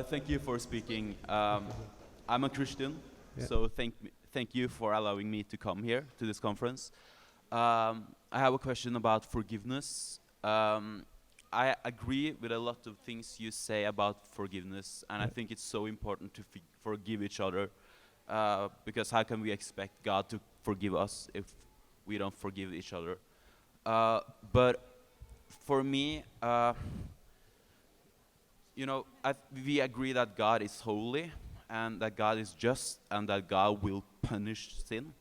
Thank you for speaking. I'm a Christian, Yeah. so thank you for allowing me to come here to this conference. I have a question about forgiveness. I agree with a lot of things you say about forgiveness, and I Yeah. think it's so important to forgive each other, because how can we expect God to forgive us if we don't forgive each other? But for me, we agree that God is holy and that God is just and that God will punish sin.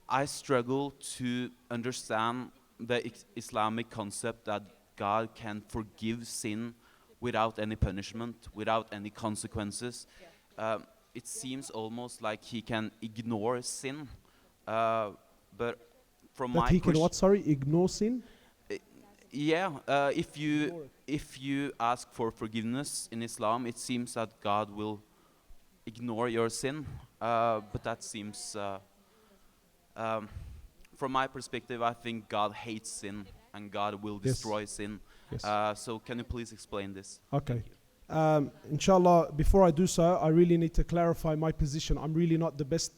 I struggle to understand the Islamic concept that God can forgive sin without any punishment, without any consequences. It seems almost like he can ignore sin, but from That my he can what? Sorry, ignore sin. If you ask for forgiveness in Islam, it seems that God will ignore your sin, but that seems, from my perspective, I think God hates sin and God will Yes. destroy sin. Yes. So can you please explain this? Okay. Inshallah, before I do so, I really need to clarify my position. I'm really not the best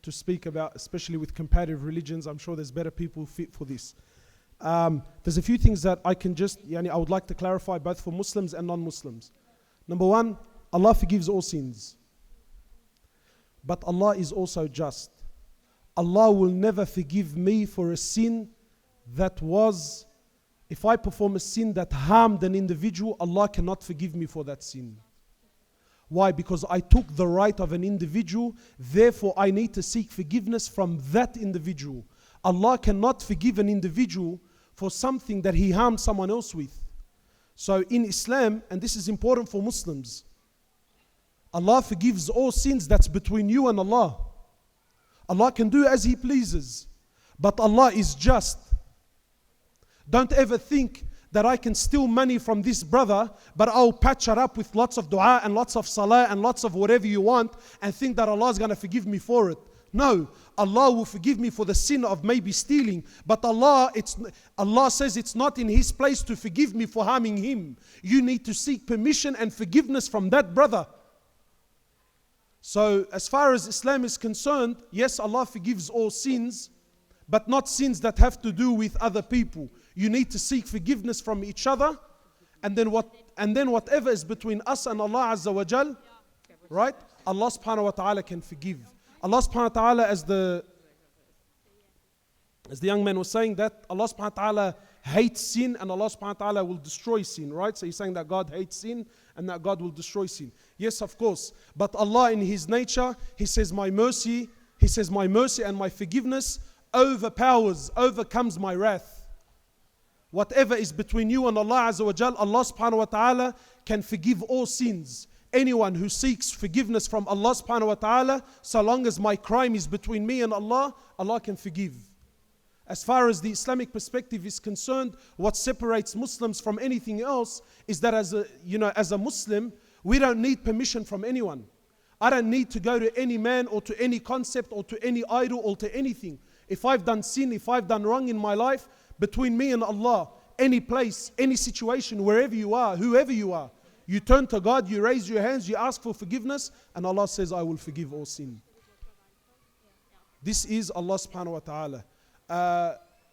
to speak about, especially with comparative religions. I'm sure there's better people fit for this. There's a few things that I can I would like to clarify both for Muslims and non-Muslims. Number one, Allah forgives all sins. But Allah is also just. Allah will never forgive me for a sin that was, if I perform a sin that harmed an individual, Allah cannot forgive me for that sin. Why? Because I took the right of an individual, therefore I need to seek forgiveness from that individual. Allah cannot forgive an individual for something that he harmed someone else with. So in Islam, and this is important for Muslims, Allah forgives all sins that's between you and Allah. Allah can do as He pleases, but Allah is just. Don't ever think that I can steal money from this brother, but I'll patch it up with lots of dua and lots of salah and lots of whatever you want and think that Allah is going to forgive me for it. No, Allah will forgive me for the sin of maybe stealing, but Allah says it's not in His place to forgive me for harming him. You need to seek permission and forgiveness from that brother. So as far as Islam is concerned, yes, Allah forgives all sins, but not sins that have to do with other people. You need to seek forgiveness from each other, and then whatever is between us and Allah Azza wa Jal, right? Allah subhanahu wa ta'ala can forgive. Allah subhanahu wa ta'ala, as the young man was saying, that Allah subhanahu wa ta'ala hates sin and Allah subhanahu wa ta'ala will destroy sin, right? So he's saying that God hates sin and that God will destroy sin. Yes, of course. But Allah in His nature, He says my mercy and my forgiveness overcomes my wrath. Whatever is between you and Allah Azza wa Jal, Allah subhanahu wa ta'ala can forgive all sins. Anyone who seeks forgiveness from Allah subhanahu wa ta'ala, so long as my crime is between me and Allah, Allah can forgive. As far as the Islamic perspective is concerned, what separates Muslims from anything else is that as a Muslim, we don't need permission from anyone. I don't need to go to any man or to any concept or to any idol or to anything. If I've done sin, if I've done wrong in my life, between me and Allah, any place, any situation, wherever you are, whoever you are, you turn to God, you raise your hands, you ask for forgiveness, and Allah says, I will forgive all sin. This is Allah subhanahu wa ta'ala.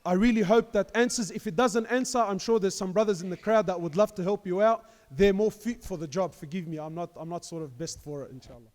I really hope that answers. If it doesn't answer, I'm sure there's some brothers in the crowd that would love to help you out. They're more fit for the job. Forgive me, I'm not sort of best for it, inshallah.